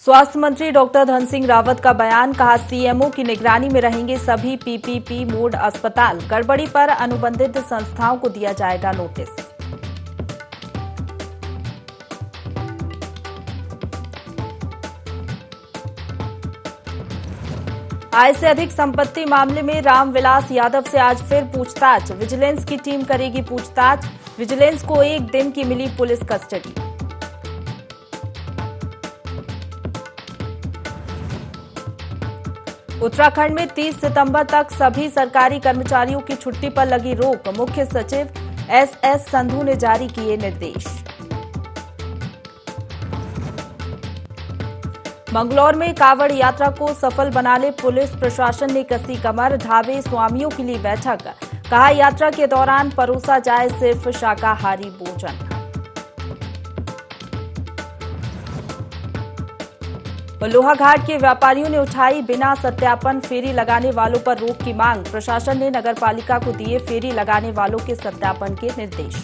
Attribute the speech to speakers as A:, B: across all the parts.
A: स्वास्थ्य मंत्री डॉक्टर धन सिंह रावत का बयान, कहा सीएमओ की निगरानी में रहेंगे सभी पीपीपी मोड अस्पताल, गड़बड़ी पर अनुबंधित संस्थाओं को दिया जाएगा नोटिस। आय से अधिक संपत्ति मामले में रामविलास यादव से आज फिर पूछताछ, विजिलेंस की टीम करेगी पूछताछ। विजिलेंस को एक दिन की मिली पुलिस कस्टडी। उत्तराखंड में 30 सितंबर तक सभी सरकारी कर्मचारियों की छुट्टी पर लगी रोक, मुख्य सचिव एसएस संधू ने जारी किए निर्देश। मंगलौर में कावड़ यात्रा को सफल बनाने पुलिस प्रशासन ने कसी कमर, ढाबे स्वामियों के लिए बैठक, कहा यात्रा के दौरान परोसा जाए सिर्फ शाकाहारी भोजन। लोहाघाट के व्यापारियों ने उठाई बिना सत्यापन फेरी लगाने वालों पर रोक की मांग, प्रशासन ने नगरपालिका को दिए फेरी लगाने वालों के सत्यापन के निर्देश।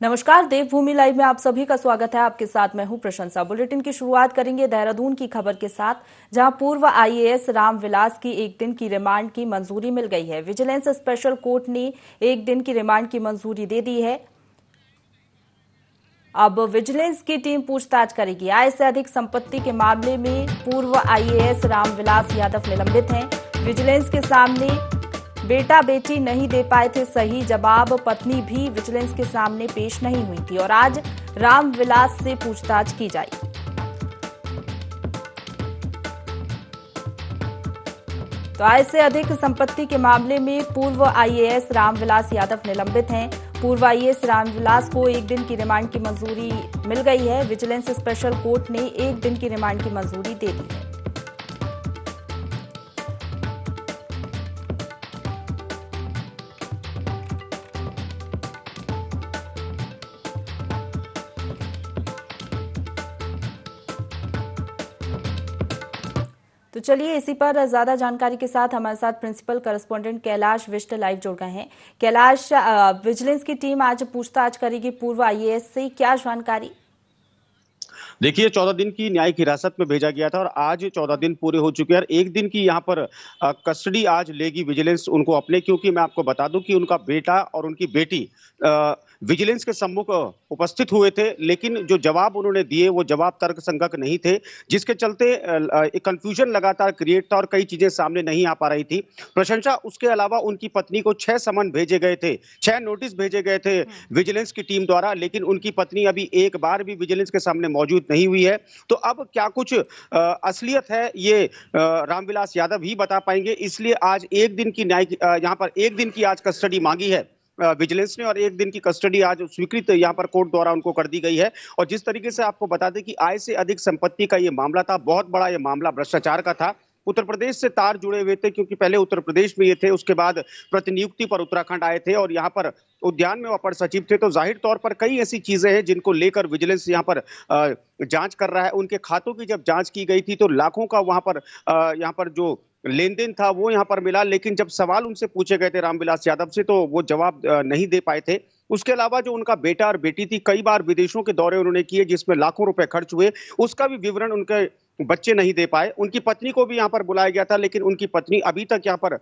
A: नमस्कार, देवभूमि लाइव में आप सभी का स्वागत है। आपके साथ मैं हूं प्रशंसा। बुलेटिन की शुरुआत करेंगे देहरादून की खबर के साथ, जहां पूर्व आईएएस रामविलास की एक दिन की रिमांड की मंजूरी मिल गई है। विजिलेंस स्पेशल कोर्ट ने एक दिन की रिमांड की मंजूरी दे दी है। अब विजिलेंस की टीम पूछताछ करेगी। आय से अधिक संपत्ति के मामले में पूर्व आईएएस रामविलास यादव निलंबित हैं। विजिलेंस के सामने बेटा बेटी नहीं दे पाए थे सही जवाब, पत्नी भी विजिलेंस के सामने पेश नहीं हुई थी और आज रामविलास से पूछताछ की जाएगी। तो आय से अधिक संपत्ति के मामले में पूर्व आईएएस रामविलास यादव निलंबित हैं। पूर्व आईएएस रामविलास को एक दिन की रिमांड की मंजूरी मिल गई है। विजिलेंस स्पेशल कोर्ट ने एक दिन की रिमांड की मंजूरी दे दी है। तो चलिए इसी पर ज्यादा जानकारी के साथ हमारे साथ principal correspondent Kailash Bisht live जुड़ गए हैं। कैलाश, विजिलेंस की टीम आज पूछताछ करेगी पूर्व आईएएस से, क्या जानकारी?
B: देखिए, 14 दिन की न्यायिक हिरासत में भेजा गया था और आज 14 दिन पूरे हो चुके हैं और एक दिन की यहाँ पर कस्टडी आज लेगी विजिलेंस उनको अपने, क्योंकि मैं आपको बता दूं कि उनका बेटा और उनकी बेटी विजिलेंस के सम्मुख उपस्थित हुए थे, लेकिन जो जवाब उन्होंने दिए वो जवाब तर्कसंगत नहीं थे, जिसके चलते एक कंफ्यूजन लगातार क्रिएट था और कई चीजें सामने नहीं आ पा रही थी। प्रशंसा, उसके अलावा उनकी पत्नी को 6 समन भेजे गए थे, 6 नोटिस भेजे गए थे विजिलेंस की टीम द्वारा, लेकिन उनकी पत्नी अभी एक बार भी विजिलेंस के सामने मौजूद नहीं हुई है। तो अब क्या कुछ असलियत है ये रामविलास यादव ही बता पाएंगे, इसलिए आज एक दिन की यहाँ पर एक दिन की आज कस्टडी मांगी है विजिलेंस ने और एक दिन की कस्टडी आज स्वीकृत यहाँ पर कोर्ट द्वारा उनको कर दी गई है। और जिस तरीके से आपको बता दें कि आय से अधिक संपत्ति का ये मामला था, बहुत बड़ा ये मामला भ्रष्टाचार का था। उत्तर प्रदेश से तार जुड़े हुए थे, क्योंकि पहले उत्तर प्रदेश में ये थे, उसके बाद प्रतिनियुक्ति पर उत्तराखंड आए थे और यहाँ पर उद्यान में अपर सचिव थे। तो जाहिर तौर पर कई ऐसी चीजें हैं जिनको लेकर विजिलेंस यहाँ पर जांच कर रहा है। उनके खातों की जब जांच की गई थी तो लाखों का वहां पर यहाँ पर जो लेन देन था वो यहाँ पर मिला, लेकिन जब सवाल उनसे पूछे गए थे रामविलास यादव से तो वो जवाब नहीं दे पाए थे। उसके अलावा जो उनका बेटा और बेटी थी, कई बार विदेशों के दौरे उन्होंने किए जिसमें लाखों रुपए खर्च हुए, उसका भी विवरण उनके बच्चे नहीं दे पाए। उनकी पत्नी को भी यहाँ पर बुलाया गया था, लेकिन उनकी पत्नी अभी तक यहाँ पर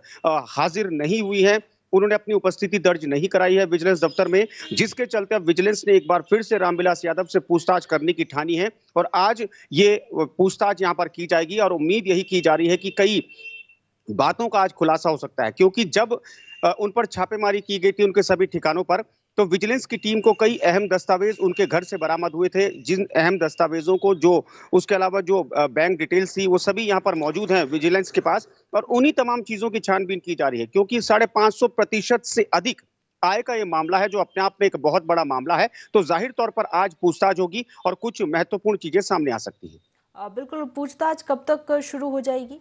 B: हाजिर नहीं हुई है। उन्होंने अपनी उपस्थिति दर्ज नहीं कराई है विजिलेंस दफ्तर में, जिसके चलते अब विजिलेंस ने एक बार फिर से रामविलास यादव से पूछताछ करने की ठानी है और आज ये पूछताछ यहाँ पर की जाएगी और उम्मीद यही की जा रही है कि कई बातों का आज खुलासा हो सकता है, क्योंकि जब उन पर छापेमारी की गई थी उनके सभी ठिकानों पर, तो विजिलेंस की टीम को कई अहम दस्तावेज उनके घर से बरामद हुए थे, जिन अहम दस्तावेजों को जो उसके अलावा जो बैंक डिटेल्स थी वो सभी यहाँ पर मौजूद हैं विजिलेंस के पास और उन्हीं तमाम चीजों की छानबीन की जा रही है, क्योंकि 550% से अधिक आय का ये मामला है जो अपने आप में एक बहुत बड़ा मामला है। तो जाहिर तौर पर आज पूछताछ होगी और कुछ महत्वपूर्ण चीजें सामने आ सकती है।
A: बिल्कुल, पूछताछ कब तक शुरू हो जाएगी?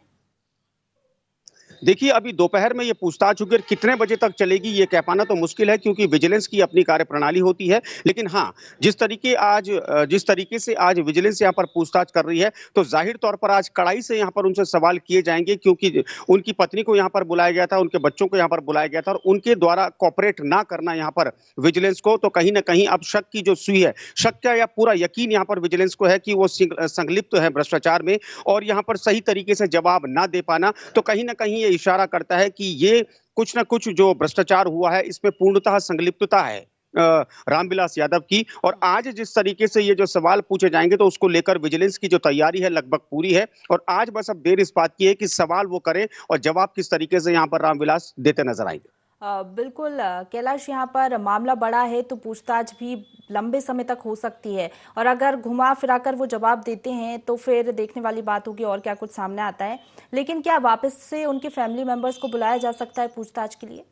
B: देखिए, अभी दोपहर में ये पूछताछ होगी और कितने बजे तक चलेगी ये कह पाना तो मुश्किल है, क्योंकि विजिलेंस की अपनी कार्यप्रणाली होती है। लेकिन हाँ, जिस तरीके से आज विजिलेंस यहाँ पर पूछताछ कर रही है, तो ज़ाहिर तौर पर आज कड़ाई से यहाँ पर उनसे सवाल किए जाएँगे, क्योंकि उनकी पत्नी को यहाँ पर बुलाया गया था, उनके बच्चों को यहाँ पर बुलाया गया था और उनके द्वारा कोऑपरेट ना करना यहाँ पर विजिलेंस को, तो कहीं न कहीं अब शक की जो सुई है, शक क्या या पूरा यकीन यहाँ पर विजिलेंस को है कि वो संलिप्त है भ्रष्टाचार में, और यहाँ पर सही तरीके से जवाब ना दे पाना, तो कहीं न कहीं ये इशारा करता है कि ये कुछ न कुछ जो भ्रष्टाचार हुआ है, इसमें पूर्णतः संलिप्तता है रामविलास यादव की। और आज जिस तरीके से ये जो सवाल पूछे जाएंगे, तो उसको लेकर विजिलेंस की जो तैयारी है लगभग पूरी है, और आज बस अब देर इस बात की है कि सवाल वो करें और जवाब किस तरीके से यहाँ पर रामविलास देते नजर आएंगे।
A: बिल्कुल कैलाश, यहाँ पर मामला बड़ा है तो पूछताछ भी लंबे समय तक हो सकती है, और अगर घुमा फिराकर वो जवाब देते हैं तो फिर देखने वाली बात होगी और क्या कुछ सामने आता है। लेकिन क्या वापस से उनके फैमिली मेंबर्स को बुलाया जा सकता है पूछताछ के लिए?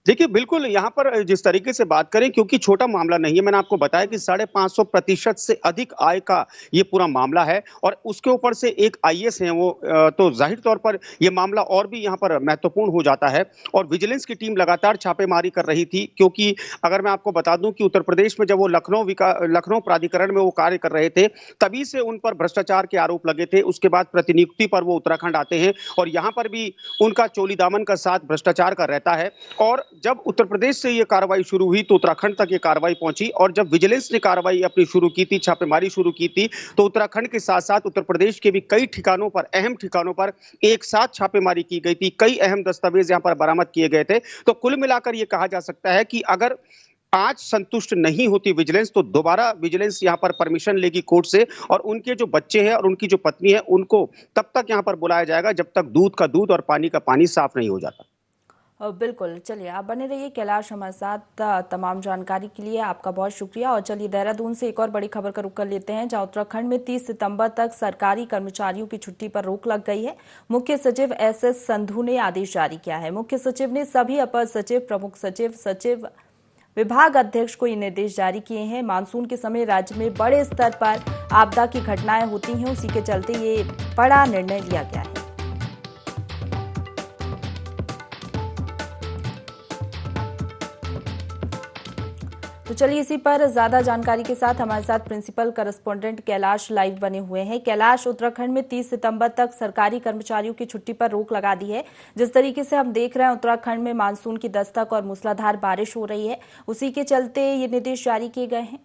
B: देखिए, बिल्कुल यहाँ पर जिस तरीके से बात करें, क्योंकि छोटा मामला नहीं है, मैंने आपको बताया कि 550% से अधिक आय का ये पूरा मामला है, और उसके ऊपर से एक आईएएस है वो, तो जाहिर तौर पर ये मामला और भी यहाँ पर महत्वपूर्ण हो जाता है। और विजिलेंस की टीम लगातार छापेमारी कर रही थी, क्योंकि अगर मैं आपको बता दूं कि उत्तर प्रदेश में जब वो लखनऊ प्राधिकरण में वो कार्य कर रहे थे, तभी से उन पर भ्रष्टाचार के आरोप लगे थे। उसके बाद प्रतिनियुक्ति पर वो उत्तराखंड आते हैं, और यहाँ पर भी उनका चोली दामन का साथ भ्रष्टाचार का रहता है। और जब उत्तर प्रदेश से ये कार्रवाई शुरू हुई तो उत्तराखंड तक ये कार्रवाई पहुंची, और जब विजिलेंस ने कार्रवाई अपनी शुरू की थी, छापेमारी शुरू की थी, तो उत्तराखंड के साथ साथ उत्तर प्रदेश के भी कई ठिकानों पर, अहम ठिकानों पर एक साथ छापेमारी की गई थी। कई अहम दस्तावेज यहां पर बरामद किए गए थे। तो कुल मिलाकर ये कहा जा सकता है कि अगर आज संतुष्ट नहीं होती विजिलेंस, तो दोबारा विजिलेंस यहां पर परमिशन लेगी कोर्ट से, और उनके जो बच्चे हैं और उनकी जो पत्नी है उनको तब तक यहां पर बुलाया जाएगा जब तक दूध का दूध और पानी का पानी साफ नहीं हो जाता।
A: बिल्कुल, चलिए आप बने रहिए कैलाश हमारे साथ। तमाम जानकारी के लिए आपका बहुत शुक्रिया। और चलिए देहरादून से एक और बड़ी खबर का रुख कर लेते हैं, जहां उत्तराखंड में 30 सितंबर तक सरकारी कर्मचारियों की छुट्टी पर रोक लग गई है। मुख्य सचिव एसएस संधू ने आदेश जारी किया है। मुख्य सचिव ने सभी अपर सचिव, प्रमुख सचिव, सचिव, विभाग अध्यक्ष को ये निर्देश जारी किए हैं। मानसून के समय राज्य में बड़े स्तर पर आपदा की घटनाएं होती हैं, उसी के चलते ये बड़ा निर्णय लिया गया है। तो चलिए इसी पर ज्यादा जानकारी के साथ हमारे साथ प्रिंसिपल करस्पॉन्डेंट कैलाश लाइव बने हुए हैं। कैलाश, उत्तराखंड में 30 सितंबर तक सरकारी कर्मचारियों की छुट्टी पर रोक लगा दी है। जिस तरीके से हम देख रहे हैं उत्तराखंड में मानसून की दस्तक और मूसलाधार बारिश हो रही है, उसी के चलते ये निर्देश जारी किए गए हैं।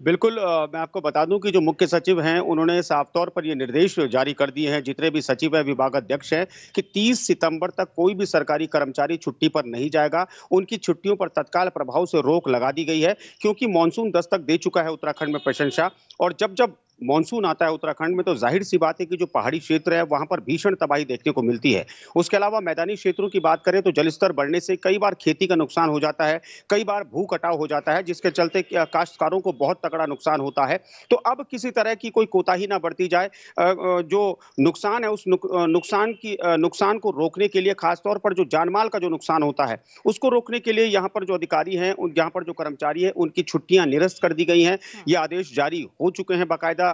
B: बिल्कुल, मैं आपको बता दूं कि जो मुख्य सचिव हैं उन्होंने साफ तौर पर ये निर्देश जारी कर दिए हैं, जितने भी सचिव है, विभाग अध्यक्ष हैं, कि 30 सितंबर तक कोई भी सरकारी कर्मचारी छुट्टी पर नहीं जाएगा। उनकी छुट्टियों पर तत्काल प्रभाव से रोक लगा दी गई है, क्योंकि मानसून दस्तक दे चुका है उत्तराखंड में प्रशंसा। और जब जब मानसून आता है उत्तराखंड में, तो जाहिर सी बात है कि जो पहाड़ी क्षेत्र है वहां पर भीषण तबाही देखने को मिलती है। उसके अलावा मैदानी क्षेत्रों की बात करें तो जलस्तर बढ़ने से कई बार खेती का नुकसान हो जाता है, कई बार भू कटाव हो जाता है, जिसके चलते काश्तकारों को बहुत तगड़ा नुकसान होता है। तो अब किसी तरह की कोई कोताही ना बरती जाए। जो नुकसान है उस नुकसान को रोकने के लिए, खासतौर पर जो जानमाल का जो नुकसान होता है उसको रोकने के लिए यहाँ पर जो अधिकारी हैं, यहाँ पर जो कर्मचारी हैं, उनकी छुट्टियां निरस्त कर दी गई हैं। ये आदेश जारी हो चुके हैं बाकायदा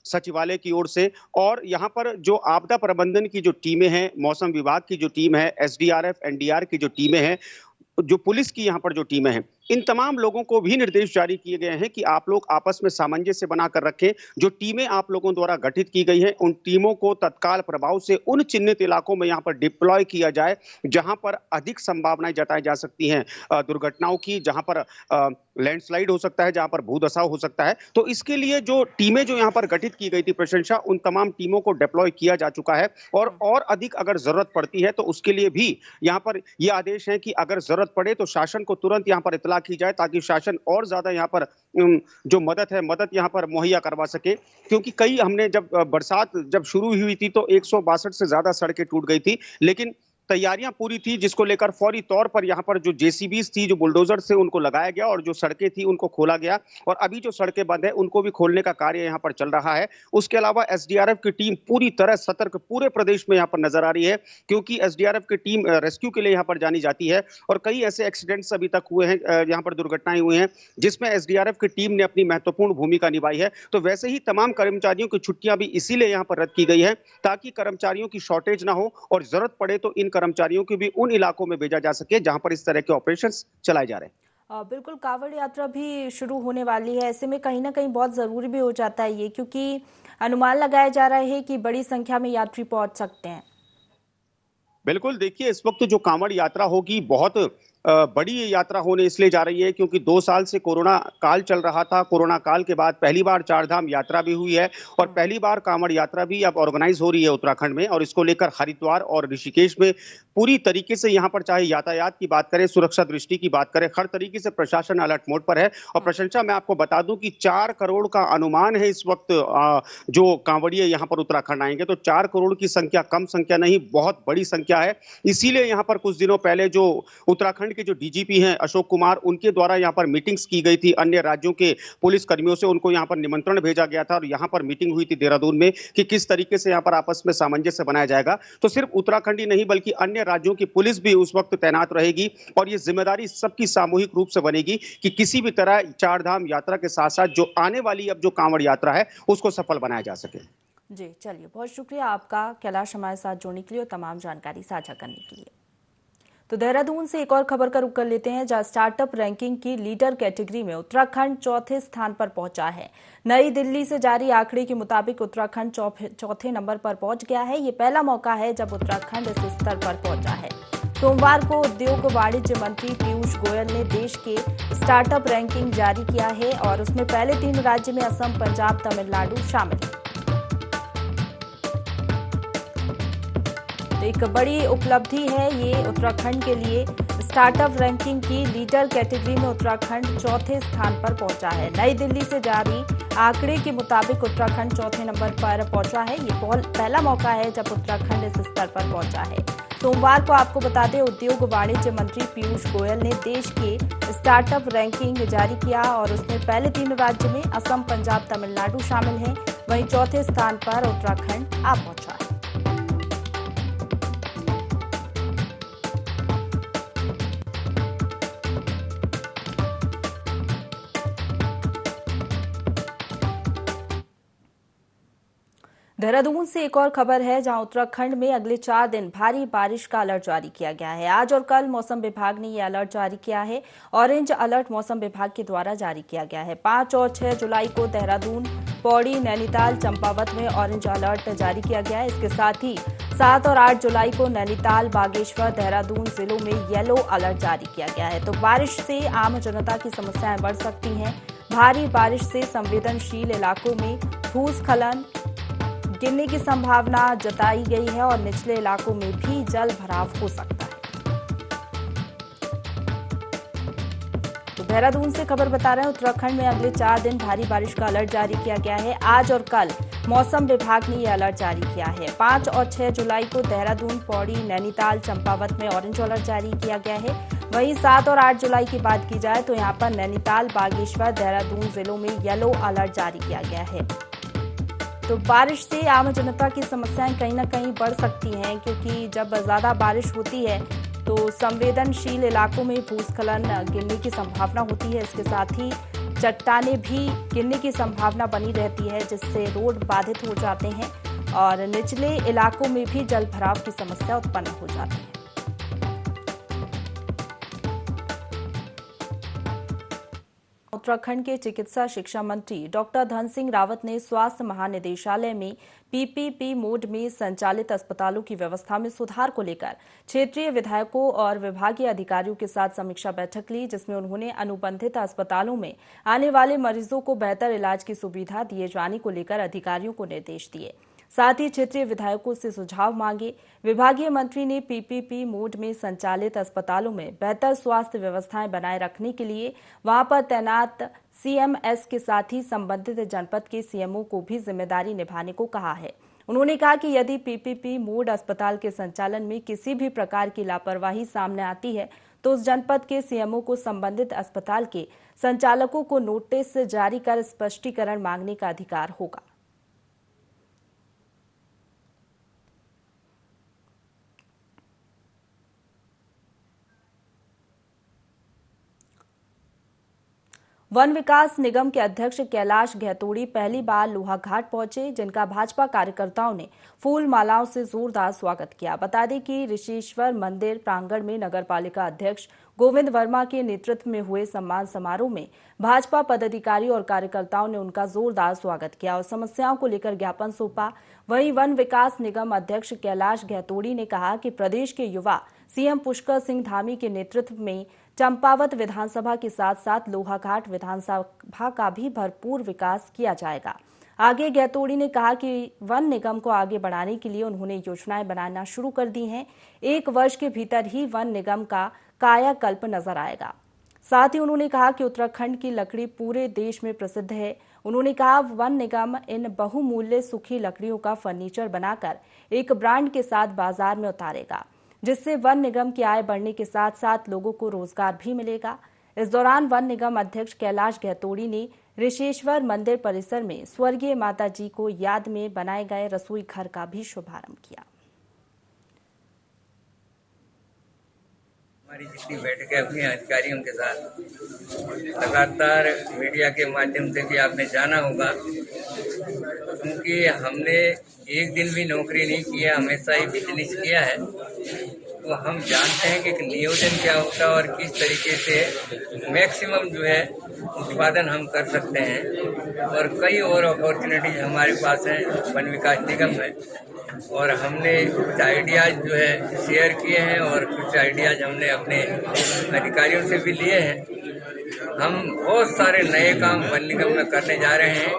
B: सचिवालय की ओर से। और यहाँ पर जो आपदा प्रबंधन की जो टीमें हैं, मौसम विभाग की जो टीम है, एसडीआरएफ, एनडीआर की जो टीमें हैं, जो पुलिस की यहाँ पर जो टीमें हैं, इन तमाम लोगों को भी निर्देश जारी किए गए हैं कि आप लोग आपस में सामंजस्य बनाकर रखें। जो टीमें आप लोगों द्वारा गठित की गई हैं, उन टीमों को तत्काल प्रभाव से उन चिन्हित इलाकों में यहाँ पर डिप्लॉय किया जाए जहां पर अधिक संभावनाएं जताई जा सकती हैं दुर्घटनाओं की, जहां पर लैंडस्लाइड हो सकता है, जहां पर भूदसाव हो सकता है। तो इसके लिए जो टीमें जो यहाँ पर गठित की गई थी प्रशंसा, उन तमाम टीमों को डिप्लॉय किया जा चुका है। और अधिक अगर जरूरत पड़ती है तो उसके लिए भी यहाँ पर ये आदेश है कि अगर जरूरत पड़े तो शासन को तुरंत यहाँ पर इतला की जाए, ताकि शासन और ज्यादा यहाँ पर जो मदद यहाँ पर मुहैया करवा सके। क्योंकि हमने जब बरसात जब शुरू हुई थी तो 162 से ज्यादा सड़कें टूट गई थी, लेकिन तैयारियां पूरी थी, जिसको लेकर फौरी तौर पर यहाँ पर जो जेसीबीज थी, जो बुलडोजर से उनको लगाया गया और जो सड़कें थी उनको खोला गया और अभी जो सड़कें बंद है उनको भी खोलने का कार्य यहाँ पर चल रहा है। उसके अलावा एसडीआरएफ की टीम पूरी तरह सतर्क पूरे प्रदेश में यहाँ पर नजर आ रही है, क्योंकि एसडीआरएफ की टीम रेस्क्यू के लिए यहाँ पर जानी जाती है और कई ऐसे एक्सीडेंट्स अभी तक हुए हैं, यहाँ पर दुर्घटनाएं हुई हैं जिसमें एसडीआरएफ की टीम ने अपनी महत्वपूर्ण भूमिका निभाई है। तो वैसे ही तमाम कर्मचारियों की छुट्टियां भी इसीलिए यहाँ पर रद्द की गई है, ताकि कर्मचारियों की शॉर्टेज ना हो और जरूरत पड़े तो इन कर्मचारियों को भी उन इलाकों में भेजा जा सके जहां पर इस तरह के ऑपरेशंस चलाए जा रहे हैं।
A: बिल्कुल, कांवड़ यात्रा भी शुरू होने वाली है, ऐसे में कहीं ना कहीं बहुत जरूरी भी हो जाता है ये, क्योंकि अनुमान लगाया जा रहा है कि बड़ी संख्या में यात्री पहुंच सकते हैं।
B: बिल्कुल, देखिए इस वक्त जो कांवड़ यात्रा होगी बहुत बड़ी ये यात्रा होने इसलिए जा रही है क्योंकि 2 साल से कोरोना काल चल रहा था। कोरोना काल के बाद पहली बार चारधाम यात्रा भी हुई है और पहली बार कांवड़ यात्रा भी अब ऑर्गेनाइज हो रही है उत्तराखंड में और इसको लेकर हरिद्वार और ऋषिकेश में पूरी तरीके से यहाँ पर चाहे यातायात की बात करें, सुरक्षा दृष्टि की बात करें, हर तरीके से प्रशासन अलर्ट मोड पर है। और प्रशंसा मैं आपको बता दूं कि 4 करोड़ का अनुमान है इस वक्त जो कांवड़िए यहाँ पर उत्तराखंड आएंगे, तो 4 करोड़ की संख्या कम संख्या नहीं, बहुत बड़ी संख्या है। इसीलिए यहाँ पर कुछ दिनों पहले जो उत्तराखंड के जो डीजीपी हैं अशोक कुमार, उनके द्वारा यहाँ पर मीटिंग्स की गई थी अन्य राज्यों के पुलिस कर्मियों से, उनको यहाँ पर निमंत्रण भेजा गया था और यहाँ पर मीटिंग हुई थी देहरादून में कि किस तरीके से यहाँ पर आपस में सामंजस्य बनाया जाएगा। तो सिर्फ उत्तराखंड ही नहीं बल्कि अन्य राज्यों की पुलिस भी उस वक्त तैनात रहेगी और ये जिम्मेदारी सबकी सामूहिक रूप से बनेगी कि किसी भी तरह चारधाम यात्रा के साथ साथ जो आने वाली अब जो कांवड़ यात्रा है उसको सफल बनाया जा सके।
A: जी चलिए, बहुत शुक्रिया आपका कैलाश हमारे साथ जुड़ने के लिए और तमाम जानकारी साझा करने के लिए। तो देहरादून से एक और खबर का रुख कर लेते हैं, जहां स्टार्टअप रैंकिंग की लीडर कैटेगरी में उत्तराखंड चौथे स्थान पर पहुंचा है। नई दिल्ली से जारी आंकड़े के मुताबिक उत्तराखंड चौथे नंबर पर पहुंच गया है। ये पहला मौका है जब उत्तराखंड इस स्तर पर पहुंचा है। सोमवार को उद्योग वाणिज्य मंत्री पीयूष गोयल ने देश के स्टार्टअप रैंकिंग जारी किया है और उसमें पहले 3 राज्य में असम, पंजाब, तमिलनाडु शामिल है। एक बड़ी उपलब्धि है ये उत्तराखंड के लिए। स्टार्टअप रैंकिंग की लीडर कैटेगरी में उत्तराखंड चौथे स्थान पर पहुंचा है। नई दिल्ली से जारी आंकड़े के मुताबिक उत्तराखंड चौथे नंबर पर पहुंचा है। ये पहला मौका है जब उत्तराखंड इस स्तर पर पहुंचा है। सोमवार को आपको बता दें, उद्योग वाणिज्य मंत्री पीयूष गोयल ने देश के स्टार्टअप रैंकिंग जारी किया और उसमें पहले 3 राज्य में असम, पंजाब, तमिलनाडु शामिल हैं। वहीं चौथे स्थान पर उत्तराखंड आ पहुंचा है। देहरादून से एक और खबर है, जहां उत्तराखंड में अगले 4 दिन भारी बारिश का अलर्ट जारी किया गया है। आज और कल मौसम विभाग ने यह अलर्ट जारी किया है। ऑरेंज अलर्ट मौसम विभाग के द्वारा जारी किया गया है। 5 और 6 जुलाई को देहरादून, पौड़ी, नैनीताल, चंपावत में ऑरेंज अलर्ट जारी किया गया है। इसके साथ ही 7 और 8 जुलाई को नैनीताल, बागेश्वर, देहरादून जिलों में येलो अलर्ट जारी किया गया है। तो बारिश से आम जनता की समस्याएं बढ़ सकती हैं। भारी बारिश से संवेदनशील इलाकों में भूस्खलन गिरने की संभावना जताई गई है और निचले इलाकों में भी जल भराव हो सकता है। तो देहरादून से खबर बता रहे हैं, उत्तराखंड में अगले 4 दिन भारी बारिश का अलर्ट जारी किया गया है। आज और कल मौसम विभाग ने यह अलर्ट जारी किया है। 5 और 6 जुलाई को देहरादून, पौड़ी, नैनीताल, चंपावत में ऑरेंज अलर्ट जारी किया गया है। वहीं 7 और 8 जुलाई की बात की जाए तो यहां पर नैनीताल, बागेश्वर, देहरादून जिलों में येलो अलर्ट जारी किया गया है। तो बारिश से आम जनता की समस्याएं कहीं ना कहीं बढ़ सकती हैं, क्योंकि जब ज़्यादा बारिश होती है तो संवेदनशील इलाकों में भूस्खलन गिरने की संभावना होती है। इसके साथ ही चट्टानें भी गिरने की संभावना बनी रहती है, जिससे रोड बाधित हो जाते हैं और निचले इलाकों में भी जल भराव की समस्या उत्पन्न हो जाती है। उत्तराखंड के चिकित्सा शिक्षा मंत्री डॉक्टर धन सिंह रावत ने स्वास्थ्य महानिदेशालय में पीपीपी मोड में संचालित अस्पतालों की व्यवस्था में सुधार को लेकर क्षेत्रीय विधायकों और विभागीय अधिकारियों के साथ समीक्षा बैठक ली, जिसमें उन्होंने अनुबंधित अस्पतालों में आने वाले मरीजों को बेहतर इलाज की सुविधा दिए जाने को लेकर अधिकारियों को निर्देश दिए। साथ ही क्षेत्रीय विधायकों से सुझाव मांगे। विभागीय मंत्री ने पीपीपी मोड में संचालित अस्पतालों में बेहतर स्वास्थ्य व्यवस्थाएं बनाए रखने के लिए वहां पर तैनात सीएमएस के साथ ही संबंधित जनपद के सीएमओ को भी जिम्मेदारी निभाने को कहा है। उन्होंने कहा कि यदि पीपीपी मोड अस्पताल के संचालन में किसी भी प्रकार की लापरवाही सामने आती है तो उस जनपद के सीएमओ को संबंधित अस्पताल के संचालकों को नोटिस जारी कर स्पष्टीकरण मांगने का अधिकार होगा। वन विकास निगम के अध्यक्ष कैलाश गहतोड़ी पहली बार लोहाघाट पहुंचे, जिनका भाजपा कार्यकर्ताओं ने फूल मालाओं से जोरदार स्वागत किया। बता दें कि ऋषिश्वर मंदिर प्रांगण में नगरपालिका अध्यक्ष गोविंद वर्मा के नेतृत्व में हुए सम्मान समारोह में भाजपा पदाधिकारी और कार्यकर्ताओं ने उनका जोरदार स्वागत किया और समस्याओं को लेकर ज्ञापन सौंपा। वहीं वन विकास निगम अध्यक्ष कैलाश गहतोड़ी ने कहा कि प्रदेश के युवा सीएम पुष्कर सिंह धामी के नेतृत्व में चंपावत विधानसभा के साथ साथ लोहाघाट विधानसभा का भी भरपूर विकास किया जाएगा। आगे गहतोड़ी ने कहा कि वन निगम को आगे बढ़ाने के लिए उन्होंने योजनाएं बनाना शुरू कर दी हैं। 1 वर्ष के भीतर ही वन निगम का कायाकल्प नजर आएगा। साथ ही उन्होंने कहा कि उत्तराखंड की लकड़ी पूरे देश में प्रसिद्ध है। उन्होंने कहा वन निगम इन बहुमूल्य सूखी लकड़ियों का फर्नीचर बनाकर एक ब्रांड के साथ बाजार में उतारेगा, जिससे वन निगम की आय बढ़ने के साथ साथ लोगों को रोजगार भी मिलेगा। इस दौरान वन निगम अध्यक्ष कैलाश गहतोड़ी ने ऋषिश्वर मंदिर परिसर में स्वर्गीय माता जी को याद में बनाए गए रसोई घर का भी शुभारंभ किया।
C: हमारी जितनी बैठकें हुई हैं अधिकारियों के साथ, लगातार मीडिया के माध्यम से भी आपने जाना होगा, क्योंकि हमने एक दिन भी नौकरी नहीं की है, हमेशा ही बिजनेस किया है, तो हम जानते हैं कि नियोजन क्या होता है और किस तरीके से मैक्सिमम जो है उत्पादन हम कर सकते हैं। और कई और अपॉर्चुनिटीज हमारे पास हैं वन विकास निगम में, और हमने कुछ आइडियाज जो है शेयर किए हैं और कुछ आइडियाज हमने अपने अधिकारियों से भी लिए हैं। हम बहुत सारे नए काम वन निगम में करने जा रहे हैं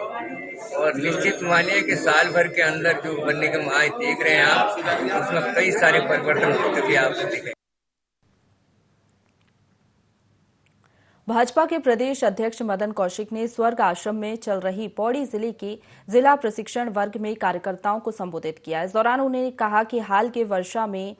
C: और निश्चित मानिए कि साल भर के अंदर जो वन निगम आज देख रहे हैं आप, उसमें कई सारे परिवर्तन होते भी आपको दिखेंगे।
A: भाजपा के प्रदेश अध्यक्ष मदन कौशिक ने स्वर्ग आश्रम में चल रही पौड़ी जिले के जिला प्रशिक्षण वर्ग में कार्यकर्ताओं को संबोधित किया। इस दौरान उन्होंने कहा कि हाल के वर्षा में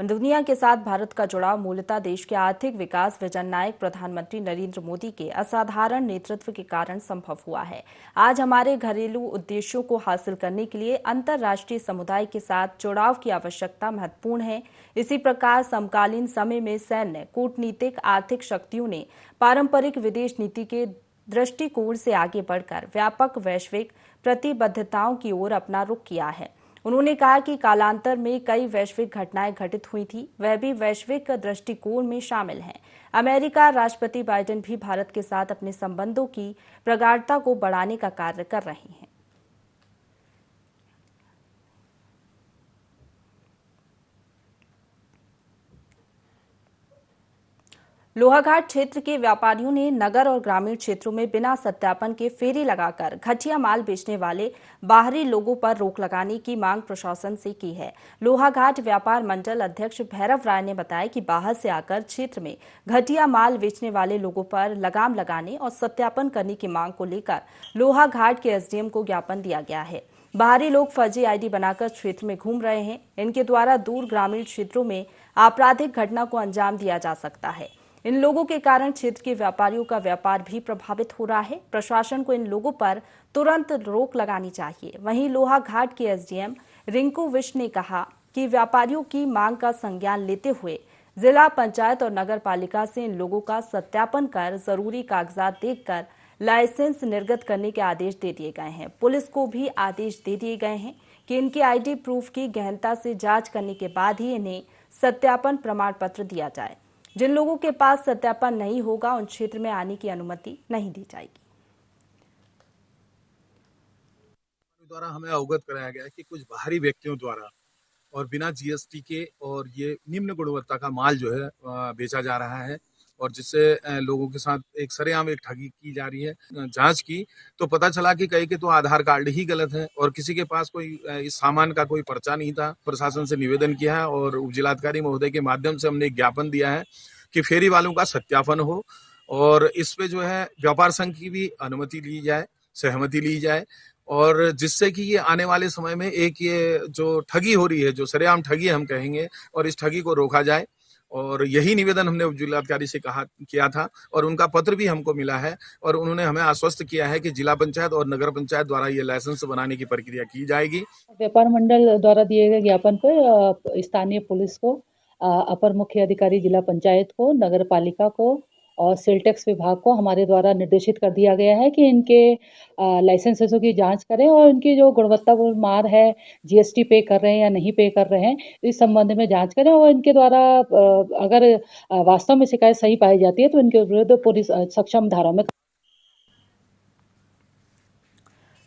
A: दुनिया के साथ भारत का जुड़ाव मूलतः देश के आर्थिक विकास व जननायक प्रधानमंत्री नरेंद्र मोदी के असाधारण नेतृत्व के कारण संभव हुआ है। आज हमारे घरेलू उद्देश्यों को हासिल करने के लिए अंतर्राष्ट्रीय समुदाय के साथ जुड़ाव की आवश्यकता महत्वपूर्ण है। इसी प्रकार समकालीन समय में सैन्य, कूटनीतिक, आर्थिक शक्तियों ने पारंपरिक विदेश नीति के दृष्टिकोण से आगे बढ़कर व्यापक वैश्विक प्रतिबद्धताओं की ओर अपना रुख किया है। उन्होंने कहा कि कालांतर में कई वैश्विक घटनाएं घटित हुई थी, वह भी वैश्विक दृष्टिकोण में शामिल हैं। अमेरिका राष्ट्रपति बाइडेन भी भारत के साथ अपने संबंधों की प्रगाढ़ता को बढ़ाने का कार्य कर रहे हैं। लोहाघाट क्षेत्र के व्यापारियों ने नगर और ग्रामीण क्षेत्रों में बिना सत्यापन के फेरी लगाकर घटिया माल बेचने वाले बाहरी लोगों पर रोक लगाने की मांग प्रशासन से की है। लोहाघाट व्यापार मंडल अध्यक्ष भैरव राय ने बताया कि बाहर से आकर क्षेत्र में घटिया माल बेचने वाले लोगों पर लगाम लगाने और सत्यापन करने की मांग को लेकर लोहाघाट के एसडीएम को ज्ञापन दिया गया है। बाहरी लोग फर्जी आईडी बनाकर क्षेत्र में घूम रहे हैं। इनके द्वारा दूर ग्रामीण क्षेत्रों में आपराधिक घटना को अंजाम दिया जा सकता है। इन लोगों के कारण क्षेत्र के व्यापारियों का व्यापार भी प्रभावित हो रहा है। प्रशासन को इन लोगों पर तुरंत रोक लगानी चाहिए। वहीं लोहाघाट के एसडीएम रिंकू विश ने कहा कि व्यापारियों की मांग का संज्ञान लेते हुए जिला पंचायत और नगर पालिका से इन लोगों का सत्यापन कर जरूरी कागजात देखकर लाइसेंस निर्गत करने के आदेश दे दिए गए हैं। पुलिस को भी आदेश दे दिए गए हैं कि इनके आईडी प्रूफ की गहनता से जांच करने के बाद ही इन्हें सत्यापन प्रमाण पत्र दिया जाए। जिन लोगों के पास सत्यापन नहीं होगा उन क्षेत्र में आने की अनुमति नहीं दी जाएगी।
D: द्वारा हमें अवगत कराया गया कि कुछ बाहरी व्यक्तियों द्वारा और बिना जीएसटी के और ये निम्न गुणवत्ता का माल जो है बेचा जा रहा है, और जिससे लोगों के साथ एक सरेआम एक ठगी की जा रही है। जांच की तो पता चला कि कई के तो आधार कार्ड ही गलत है और किसी के पास कोई इस सामान का कोई पर्चा नहीं था। प्रशासन से निवेदन किया है और उप जिलाधिकारी महोदय के माध्यम से हमने एक ज्ञापन दिया है कि फेरी वालों का सत्यापन हो और इस पे जो है व्यापार संघ की भी अनुमति ली जाए, सहमति ली जाए और जिससे कि ये आने वाले समय में एक ये जो ठगी हो रही है, जो सरेआम ठगी हम कहेंगे, और इस ठगी को रोका जाए। और यही निवेदन हमने जिलाधिकारी से किया था और उनका पत्र भी हमको मिला है और उन्होंने हमें आश्वस्त किया है कि जिला पंचायत और नगर पंचायत द्वारा ये लाइसेंस बनाने की प्रक्रिया की जाएगी।
E: व्यापार मंडल द्वारा दिए गए ज्ञापन पर स्थानीय पुलिस को, अपर मुख्य अधिकारी जिला पंचायत को, नगर पालिका को और सेल टैक्स विभाग को हमारे द्वारा निर्देशित कर दिया गया है कि इनके लाइसेंसों की जांच करें और इनकी जो गुणवत्तापूर्ण मार है, जीएसटी पे कर रहे हैं या नहीं पे कर रहे हैं, इस संबंध में जांच करें और इनके द्वारा अगर वास्तव में शिकायत सही पाई जाती है तो इनके विरुद्ध पुलिस सक्षम धारा में।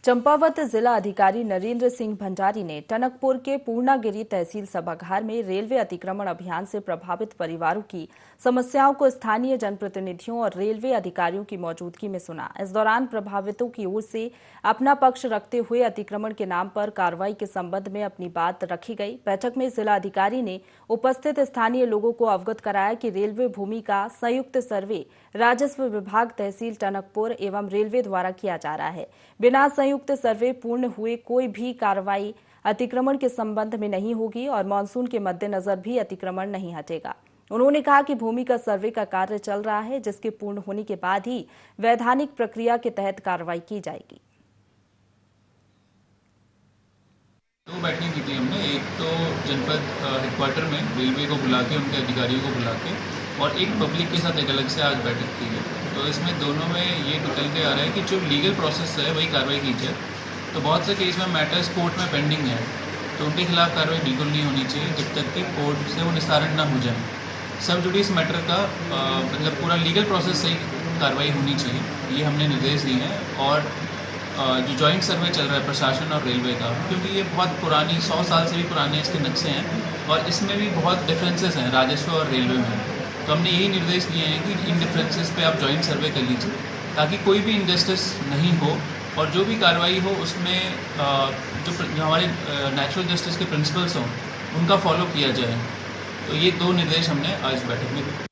A: चंपावत जिला अधिकारी नरेंद्र सिंह भंडारी ने टनकपुर के पूर्णागिरी तहसील सभागार में रेलवे अतिक्रमण अभियान से प्रभावित परिवारों की समस्याओं को स्थानीय जनप्रतिनिधियों और रेलवे अधिकारियों की मौजूदगी में सुना। इस दौरान प्रभावितों की ओर से अपना पक्ष रखते हुए अतिक्रमण के नाम पर कार्रवाई के संबंध में अपनी बात रखी गई। बैठक में जिला अधिकारी ने उपस्थित स्थानीय लोगों को अवगत कराया कि रेलवे भूमि का संयुक्त सर्वे राजस्व विभाग तहसील टनकपुर एवं रेलवे द्वारा किया जा रहा है। बिना संयुक्त सर्वे पूर्ण हुए कोई भी कार्रवाई अतिक्रमण के संबंध में नहीं होगी और मानसून के मद्देनजर भी अतिक्रमण नहीं हटेगा। उन्होंने कहा कि भूमि का सर्वे का कार्य चल रहा है, जिसके पूर्ण होने के बाद ही वैधानिक प्रक्रिया के तहत कार्रवाई की जाएगी।
F: दो बैठकें की थी हमने, एक तो जनपद हेडक्वार्टर में रेलवे को बुला के, उनके अधिकारियों को बुला के, और एक पब्लिक के साथ एक अलग से आज बैठक की है। तो इसमें दोनों में ये निकल के आ रहा है कि जो लीगल प्रोसेस है वही कार्रवाई की जाए। तो बहुत से केस में मैटर्स कोर्ट में पेंडिंग है, तो उनके खिलाफ कार्रवाई बिल्कुल नहीं होनी चाहिए जब तक कि कोर्ट से वो निस्तारण ना हो जाए। सब जुडिस मैटर का मतलब पूरा लीगल प्रोसेस से ही कार्रवाई होनी चाहिए, ये हमने निर्देश दिए हैं। और जो जॉइंट सर्वे चल रहा है प्रशासन और रेलवे का, क्योंकि ये बहुत पुरानी 100 साल से भी पुराने इसके नक्शे हैं और इसमें भी बहुत डिफरेंसेस हैं राजस्व और रेलवे में। तो हमने यही निर्देश दिए हैं कि इन डिफरेंसेस पे आप जॉइंट सर्वे कर लीजिए ताकि कोई भी इनजस्टिस नहीं हो और जो भी कार्रवाई हो उसमें जो हमारे नेचुरल जस्टिस के प्रिंसिपल्स हों उनका फॉलो किया जाए। तो ये दो निर्देश हमने आज बैठक में दिए।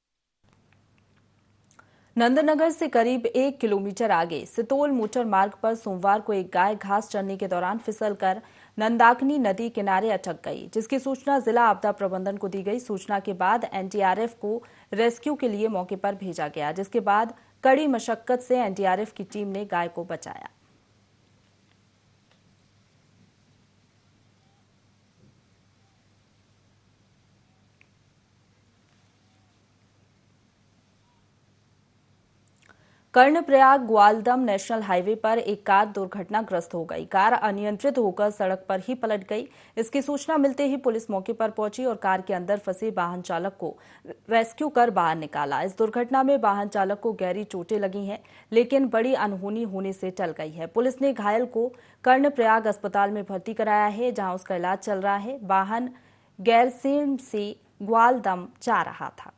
A: नंदनगर से करीब 1 किलोमीटर आगे सितोल मोटर मार्ग पर सोमवार को एक गाय घास चरने के दौरान फिसलकर नंदाकनी नदी किनारे अटक गई, जिसकी सूचना जिला आपदा प्रबंधन को दी गई। सूचना के बाद एनडीआरएफ को रेस्क्यू के लिए मौके पर भेजा गया, जिसके बाद कड़ी मशक्कत से एनडीआरएफ की टीम ने गाय को बचाया। कर्णप्रयाग ग्वालदम नेशनल हाईवे पर एक कार दुर्घटनाग्रस्त हो गई। कार अनियंत्रित होकर सड़क पर ही पलट गई। इसकी सूचना मिलते ही पुलिस मौके पर पहुंची और कार के अंदर फंसे वाहन चालक को रेस्क्यू कर बाहर निकाला। इस दुर्घटना में वाहन चालक को गहरी चोटें लगी हैं, लेकिन बड़ी अनहोनी होने से टल गई है। पुलिस ने घायल को कर्णप्रयाग अस्पताल में भर्ती कराया है, जहां उसका इलाज चल रहा है। वाहन गैरसैंण से ग्वालदम जा रहा था।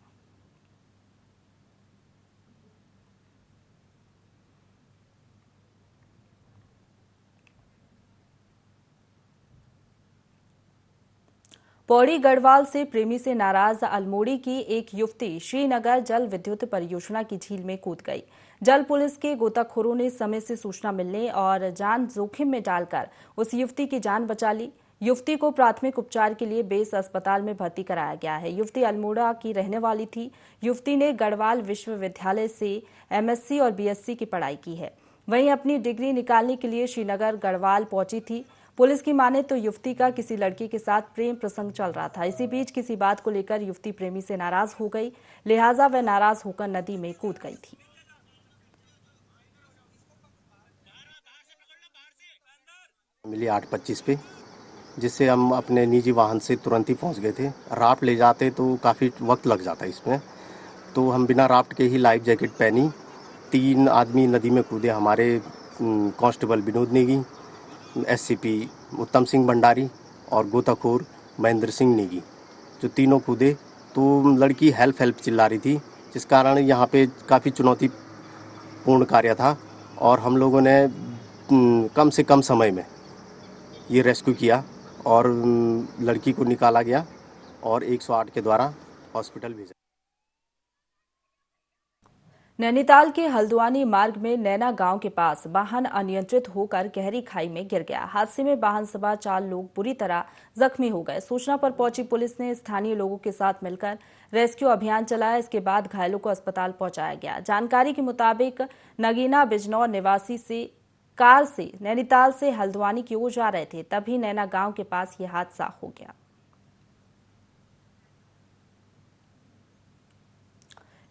A: पौड़ी गढ़वाल से प्रेमी से नाराज अल्मोड़ी की एक युवती श्रीनगर जल विद्युत परियोजना की झील में कूद गई। जल पुलिस के गोताखोरों ने समय से सूचना मिलने और जान जोखिम में डालकर उस युवती की जान बचा ली। युवती को प्राथमिक उपचार के लिए बेस अस्पताल में भर्ती कराया गया है। युवती अल्मोड़ा की रहने वाली थी। युवती ने गढ़वाल विश्वविद्यालय से एमएससी और बीएससी की पढ़ाई की है। वहीं अपनी डिग्री निकालने के लिए श्रीनगर गढ़वाल पहुंची थी। पुलिस की माने तो युवती का किसी लड़के के साथ प्रेम प्रसंग चल रहा था। इसी बीच किसी बात को लेकर युवती प्रेमी से नाराज हो गई, लिहाजा वह नाराज होकर नदी में कूद गई थी।
G: मिली 8:25 पे, जिससे हम अपने निजी वाहन से तुरंत ही पहुंच गए थे। राफ्ट ले जाते तो काफ़ी वक्त लग जाता इसमें, तो हम बिना राफ्ट के ही लाइफ जैकेट पहनी 3 आदमी नदी में कूदे। हमारे कांस्टेबल विनोद नेगी, एससीपी उत्तम सिंह भंडारी और गोताखोर महेंद्र सिंह नेगी, जो तीनों कूदे। तो लड़की हेल्प चिल्ला रही थी, जिस कारण यहाँ पे काफ़ी चुनौतीपूर्ण कार्य था और हम लोगों ने कम से कम समय में ये रेस्क्यू किया और लड़की को निकाला गया और 108 के द्वारा हॉस्पिटल भेजा।
A: नैनीताल के हल्द्वानी मार्ग में नैना गांव के पास वाहन अनियंत्रित होकर गहरी खाई में गिर गया। हादसे में वाहन सवार 4 लोग बुरी तरह जख्मी हो गए। सूचना पर पहुंची पुलिस ने स्थानीय लोगों के साथ मिलकर रेस्क्यू अभियान चलाया। इसके बाद घायलों को अस्पताल पहुंचाया गया। जानकारी के मुताबिक नगीना बिजनौर निवासी से कार से नैनीताल से हल्द्वानी की ओर जा रहे थे, तभी नैना गांव के पास यह हादसा हो गया।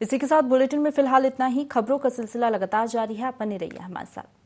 A: इसी के साथ बुलेटिन में फिलहाल इतना ही। खबरों का सिलसिला लगातार जारी है, आप बने रहिए हमारे साथ।